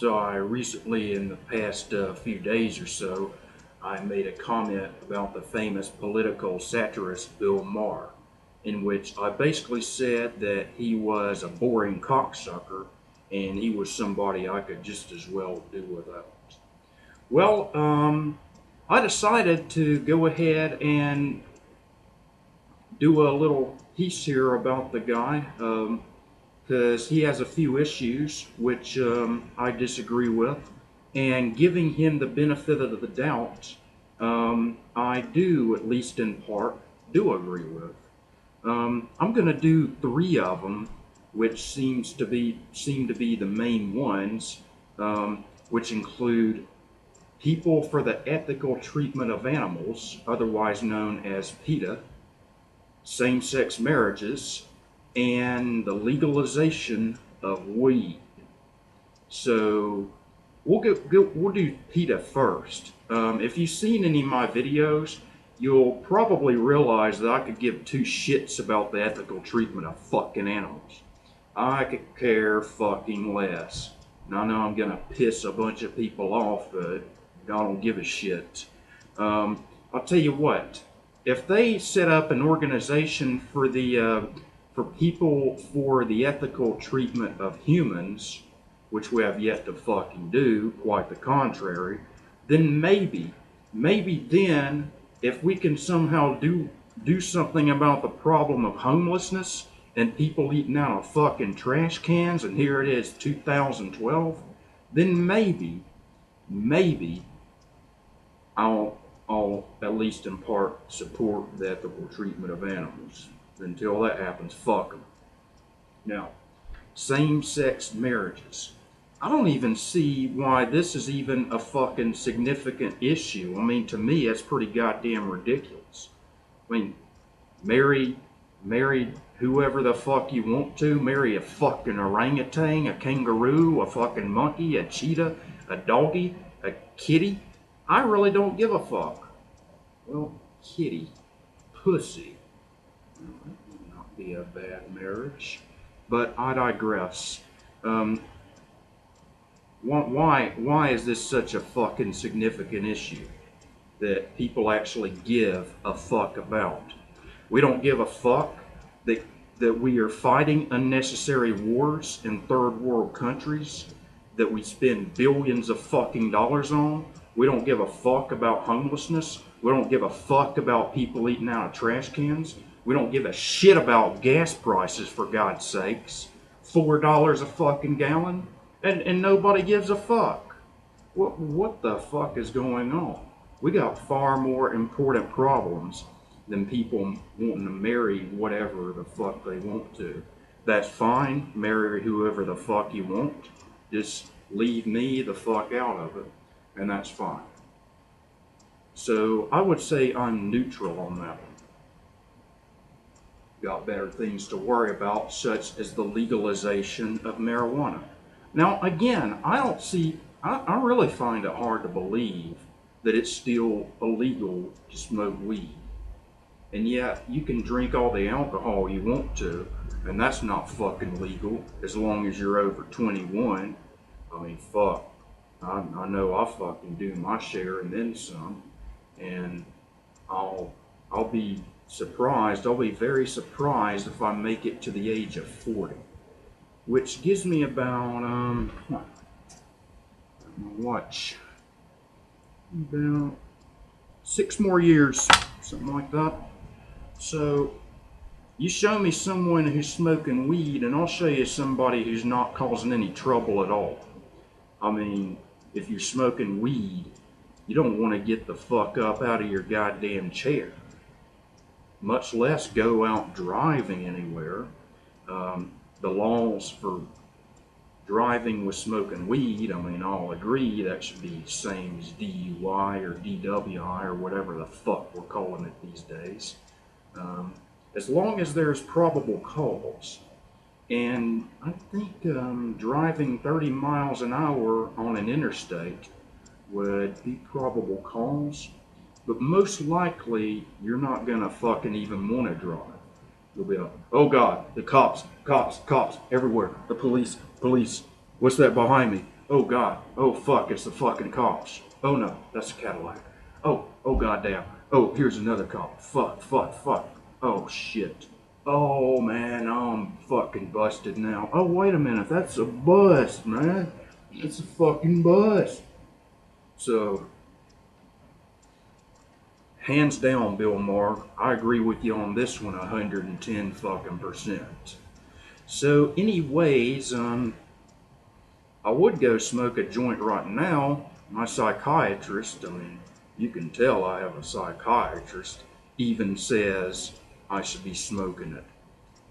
So I recently, in the past few days or so, I made a comment about the famous political satirist Bill Maher, in which I basically said that he was a boring cocksucker and he was somebody I could just as well do without. Well, I decided to go ahead and do a little piece here about the guy. Because he has a few issues which I disagree with, and giving him the benefit of the doubt, I do, at least in part, do agree with. I'm going to do three of them, which seem to be the main ones, which include people for the ethical treatment of animals, otherwise known as PETA, same-sex marriages, and the legalization of weed. So we'll do PETA first. If you've seen any of my videos, you'll probably realize that I could give two shits about the ethical treatment of fucking animals. I could care fucking less. And I know I'm gonna piss a bunch of people off, but I don't give a shit. I'll tell you what. If they set up an organization for people for the ethical treatment of humans, which we have yet to fucking do, quite the contrary, then maybe then, if we can somehow do something about the problem of homelessness and people eating out of fucking trash cans, and here it is 2012, then maybe I'll at least in part support the ethical treatment of animals. Until that happens, fuck them. Now, same-sex marriages. I don't even see why this is even a fucking significant issue. I mean, to me, it's pretty goddamn ridiculous. I mean, marry whoever the fuck you want to. Marry a fucking orangutan, a kangaroo, a fucking monkey, a cheetah, a doggy, a kitty. I really don't give a fuck. Well, kitty, pussy. That would not be a bad marriage. But I digress. Why is this such a fucking significant issue that people actually give a fuck about? We don't give a fuck that we are fighting unnecessary wars in third world countries that we spend billions of fucking dollars on. We don't give a fuck about homelessness. We don't give a fuck about people eating out of trash cans. We don't give a shit about gas prices, for God's sakes. $4 a fucking gallon, and nobody gives a fuck. What the fuck is going on? We got far more important problems than people wanting to marry whatever the fuck they want to. That's fine. Marry whoever the fuck you want. Just leave me the fuck out of it, and that's fine. So I would say I'm neutral on that one. Got better things to worry about, such as the legalization of marijuana. Now, again, I really find it hard to believe that it's still illegal to smoke weed. And yet, you can drink all the alcohol you want to, and that's not fucking legal as long as you're over 21. I mean, fuck. I know I'll fucking do my share and then some. And I'll be surprised, I'll be very surprised if I make it to the age of 40. Which gives me about, watch, about 6 more years, something like that. So, you show me someone who's smoking weed, and I'll show you somebody who's not causing any trouble at all. I mean, if you're smoking weed, you don't want to get the fuck up out of your goddamn chair. Much less go out driving anywhere. The laws for driving with smoking weed, I mean, I'll agree that should be the same as DUI or DWI or whatever the fuck we're calling it these days. As long as there's probable cause. And I think driving 30 miles an hour on an interstate would be probable cause. But most likely, you're not gonna fucking even want to drive. You'll be like, oh God, the cops, everywhere. The police. What's that behind me? Oh God. Oh fuck, it's the fucking cops. Oh no, that's a Cadillac. Oh goddamn. Oh, here's another cop. Fuck. Oh shit. Oh man, I'm fucking busted now. Oh wait a minute, that's a bus, man. It's a fucking bus. So, hands down, Bill Maher, I agree with you on this one 110 fucking percent. So, anyways, I would go smoke a joint right now. My psychiatrist, I mean, you can tell I have a psychiatrist, even says I should be smoking it.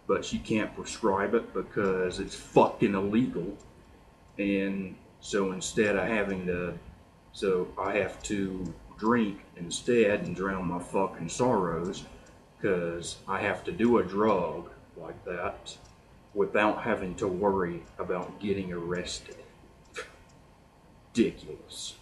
But she can't prescribe it because it's fucking illegal. And so instead of having to, so I have to drink instead and drown my fucking sorrows because I have to do a drug like that without having to worry about getting arrested. Ridiculous.